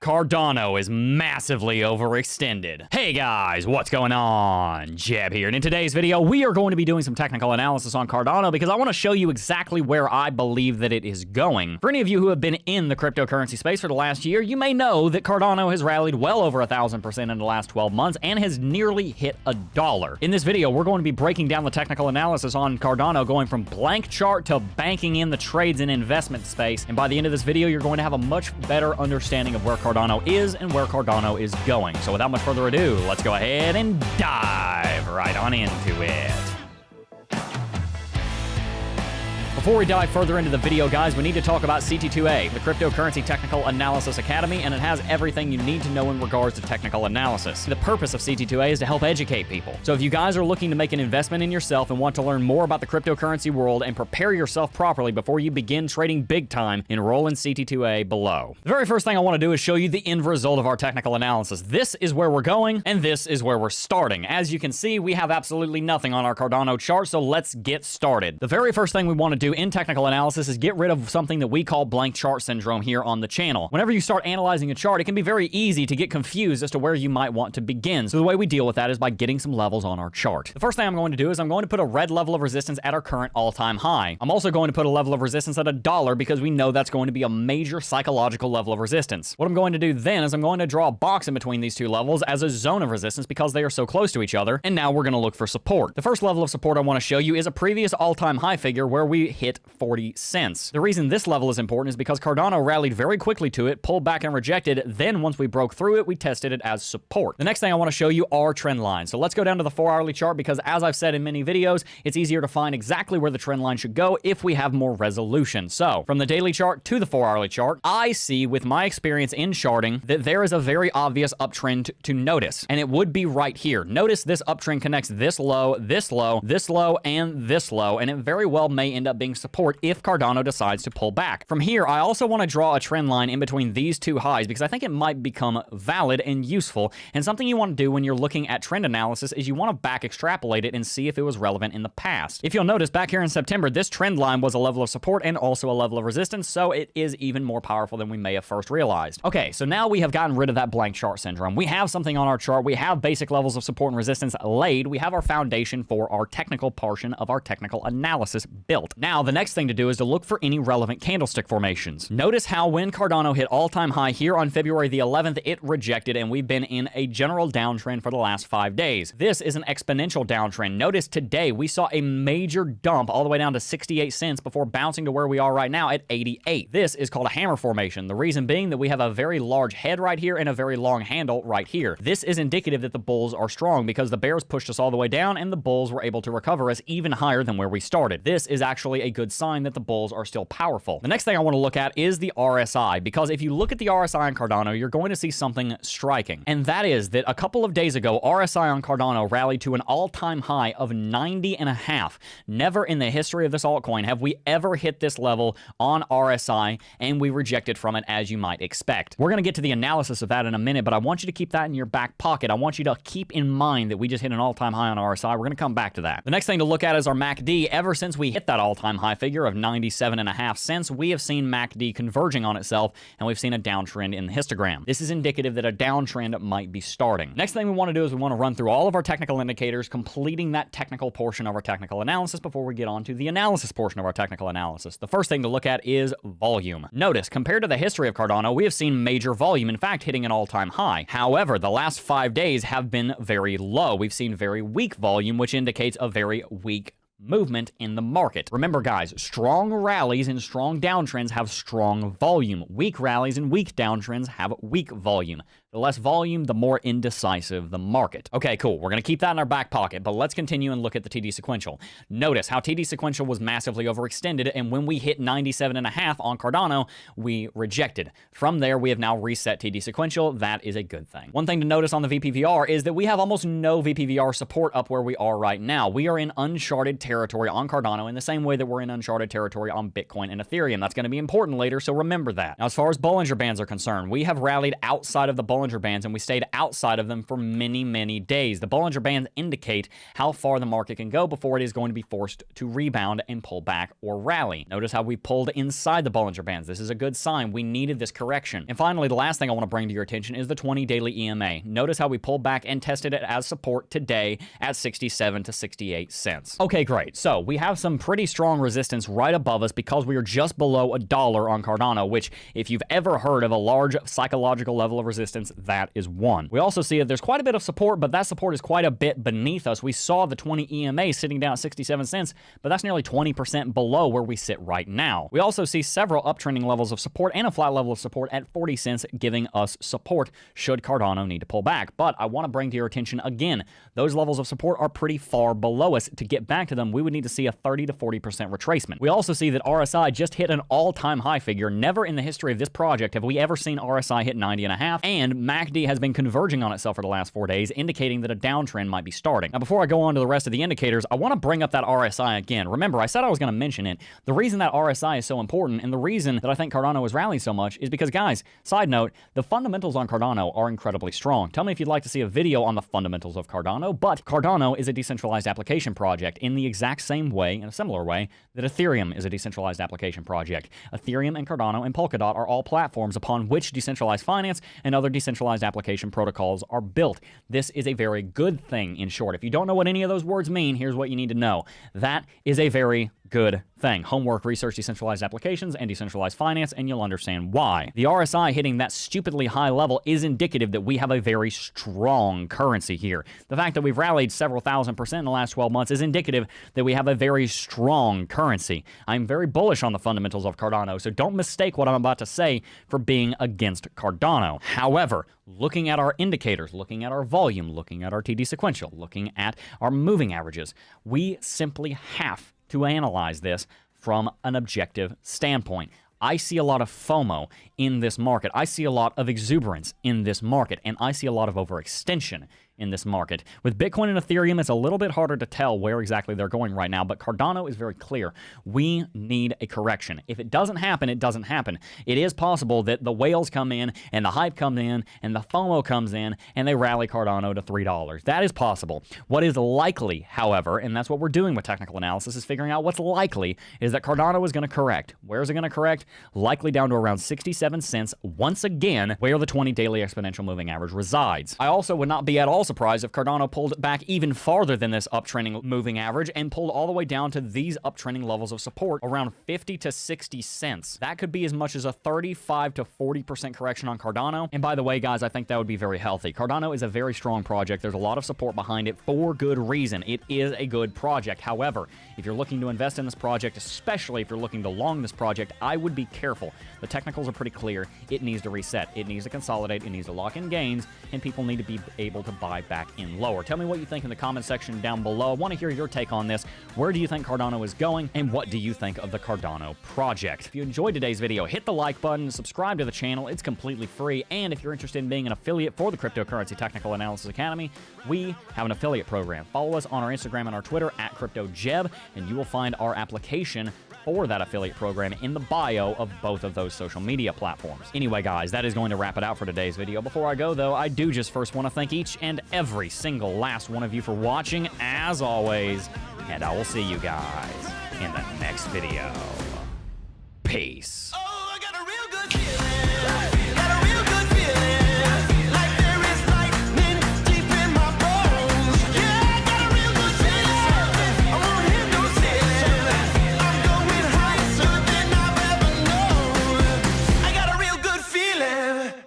Cardano is massively overextended. Hey guys, what's going on? Jeb here, and in today's video, we are going to be doing some technical analysis on Cardano because I want to show you exactly where I believe that it is going. For any of you who have been in the cryptocurrency space for the last year, you may know that Cardano has rallied well over 1,000% in the last 12 months and has nearly hit $1. In this video, we're going to be breaking down the technical analysis on Cardano, going from blank chart to banking in the trades and investment space, and by the end of this video, you're going to have a much better understanding of where Cardano is and where Cardano is going. So without much further ado, let's go ahead and dive right on into it. Before we dive further into the video, guys, we need to talk about CT2A, the Cryptocurrency Technical Analysis Academy, and it has everything you need to know in regards to technical analysis. The purpose of CT2A is to help educate people. So if you guys are looking to make an investment in yourself and want to learn more about the cryptocurrency world and prepare yourself properly before you begin trading big time, enroll in CT2A below. The very first thing I want to do is show you the end result of our technical analysis. This is where we're going, and this is where we're starting. As you can see, we have absolutely nothing on our Cardano chart, so let's get started. The very first thing we want to do in technical analysis is get rid of something that we call blank chart syndrome here on the channel. Whenever you start analyzing a chart, it can be very easy to get confused as to where you might want to begin. So the way we deal with that is by getting some levels on our chart. The first thing I'm going to do is I'm going to put a red level of resistance at our current all-time high. I'm also going to put a level of resistance at $1 because we know that's going to be a major psychological level of resistance. What I'm going to do then is I'm going to draw a box in between these two levels as a zone of resistance because they are so close to each other, and now we're going to look for support. The first level of support I want to show you is a previous all-time high figure where we hit 40 cents. The reason this level is important is because Cardano rallied very quickly to it, pulled back and rejected. Then once we broke through it, we tested it as support. The next thing I want to show you are trend lines. So let's go down to the 4-hourly chart because as I've said in many videos, it's easier to find exactly where the trend line should go if we have more resolution. So from the daily chart to the 4-hourly chart, I see with my experience in charting that there is a very obvious uptrend to notice, and it would be right here. Notice this uptrend connects this low, this low, this low, and this low, and it very well may end up being support if Cardano decides to pull back. From here, I also want to draw a trend line in between these two highs because I think it might become valid and useful, and something you want to do when you're looking at trend analysis is you want to back extrapolate it and see if it was relevant in the past. If you'll notice, back here in September, this trend line was a level of support and also a level of resistance, so it is even more powerful than we may have first realized. Okay, so now we have gotten rid of that blank chart syndrome. We have something on our chart. We have basic levels of support and resistance laid. We have our foundation for our technical portion of our technical analysis built. Now, the next thing to do is to look for any relevant candlestick formations. Notice how when Cardano hit all-time high here on February the 11th, it rejected, and we've been in a general downtrend for the last 5 days. This is an exponential downtrend. Notice today we saw a major dump all the way down to 68 cents before bouncing to where we are right now at 88. This is called a hammer formation. The reason being that we have a very large head right here and a very long handle right here. This is indicative that the bulls are strong because the bears pushed us all the way down and the bulls were able to recover us even higher than where we started. This is actually a good sign that the bulls are still powerful. The next thing I want to look at is the RSI, because if you look at the RSI on Cardano, you're going to see something striking, and that is that a couple of days ago, RSI on Cardano rallied to an all-time high of 90.5. Never in the history of this altcoin have we ever hit this level on RSI, and we rejected from it, as you might expect. We're going to get to the analysis of that in a minute, but I want you to keep that in your back pocket. I want you to keep in mind that we just hit an all-time high on RSI. We're going to come back to that. The next thing to look at is our MACD. Ever since we hit that all-time high figure of 97.5 cents, we have seen MACD converging on itself, and we've seen a downtrend in the histogram. This is indicative that a downtrend might be starting. Next thing we want to do is we want to run through all of our technical indicators, completing that technical portion of our technical analysis before we get on to the analysis portion of our technical analysis. The first thing to look at is volume. Notice, compared to the history of Cardano, we have seen major volume, in fact, hitting an all-time high. However, the last 5 days have been very low. We've seen very weak volume, which indicates a very weak movement in the market. Remember, guys, strong rallies and strong downtrends have strong volume. Weak rallies and weak downtrends have weak volume. The less volume, the more indecisive the market. Okay, cool. We're going to keep that in our back pocket, but let's continue and look at the TD sequential. Notice how TD sequential was massively overextended, and when we hit 97.5 on Cardano, we rejected. From there, we have now reset TD sequential. That is a good thing. One thing to notice on the VPVR is that we have almost no VPVR support up where we are right now. We are in uncharted territory on Cardano in the same way that we're in uncharted territory on Bitcoin and Ethereum. That's going to be important later, so remember that. Now, as far as Bollinger Bands are concerned, we have rallied outside of the Bollinger Bands, and we stayed outside of them for many, many days. The Bollinger Bands indicate how far the market can go before it is going to be forced to rebound and pull back or rally. Notice how we pulled inside the Bollinger Bands. This is a good sign. We needed this correction. And finally, the last thing I want to bring to your attention is the 20 daily EMA. Notice how we pulled back and tested it as support today at 67 to 68 cents. Okay, great. So we have some pretty strong resistance right above us because we are just below $1 on Cardano, which, if you've ever heard of a large psychological level of resistance, that is one. We also see that there's quite a bit of support, but that support is quite a bit beneath us. We saw the 20 EMA sitting down at 67 cents, but that's nearly 20% below where we sit right now. We also see several uptrending levels of support and a flat level of support at 40 cents, giving us support should Cardano need to pull back. But I want to bring to your attention again, those levels of support are pretty far below us. To get back to them, we would need to see a 30 to 40% retracement. We also see that RSI just hit an all-time high figure. Never in the history of this project have we ever seen RSI hit 90.5, and MACD has been converging on itself for the last 4 days, indicating that a downtrend might be starting. Now, before I go on to the rest of the indicators, I want to bring up that RSI again. Remember, I said I was going to mention it. The reason that RSI is so important, and the reason that I think Cardano is rallying so much, is because, guys, side note, the fundamentals on Cardano are incredibly strong. Tell me if you'd like to see a video on the fundamentals of Cardano, but Cardano is a decentralized application project in the exact same way, in a similar way, that Ethereum is a decentralized application project. Ethereum and Cardano and Polkadot are all platforms upon which decentralized finance and other decentralized application protocols are built. This is a very good thing, in short. If you don't know what any of those words mean, here's what you need to know. That is a very good thing. Homework, research decentralized applications and decentralized finance, and you'll understand why. The RSI hitting that stupidly high level is indicative that we have a very strong currency here. The fact that we've rallied several thousand% in the last 12 months is indicative that we have a very strong currency. I'm very bullish on the fundamentals of Cardano, so don't mistake what I'm about to say for being against Cardano. However, looking at our indicators, looking at our volume, looking at our TD sequential, looking at our moving averages, we simply have to analyze this from an objective standpoint. I see a lot of FOMO in this market. I see a lot of exuberance in this market, and I see a lot of overextension in this market. With Bitcoin and Ethereum, it's a little bit harder to tell where exactly they're going right now, but Cardano is very clear. We need a correction. If it doesn't happen, it doesn't happen. It is possible that the whales come in, and the hype comes in, and the FOMO comes in, and they rally Cardano to $3. That is possible. What is likely, however, and that's what we're doing with technical analysis, is figuring out what's likely, is that Cardano is going to correct. Where is it going to correct? Likely down to around 67 cents, once again, where the 20 daily exponential moving average resides. I also would not be at all surprised if Cardano pulled back even farther than this uptrending moving average and pulled all the way down to these uptrending levels of support around 50 to 60 cents. That could be as much as a 35 to 40% correction on Cardano. And by the way, guys, I think that would be very healthy. Cardano is a very strong project. There's a lot of support behind it for good reason. It is a good project. However, if you're looking to invest in this project, especially if you're looking to long this project, I would be careful. The technicals are pretty clear. It needs to reset. It needs to consolidate. It needs to lock in gains, and people need to be able to buy back in lower. Tell me what you think in the comment section down below. I want to hear your take on this. Where do you think Cardano is going, and what do you think of the Cardano project? If you enjoyed today's video, hit the like button, subscribe to the channel. It's completely free, and if you're interested in being an affiliate for the Cryptocurrency Technical Analysis Academy, we have an affiliate program. Follow us on our Instagram and our Twitter at CryptoJeb, and you will find our application for that affiliate program in the bio of both of those social media platforms. Anyway, guys, that is going to wrap it out for today's video. Before I go, though, I do just first want to thank each and every single last one of you for watching, as always, and I will see you guys in the next video. Peace.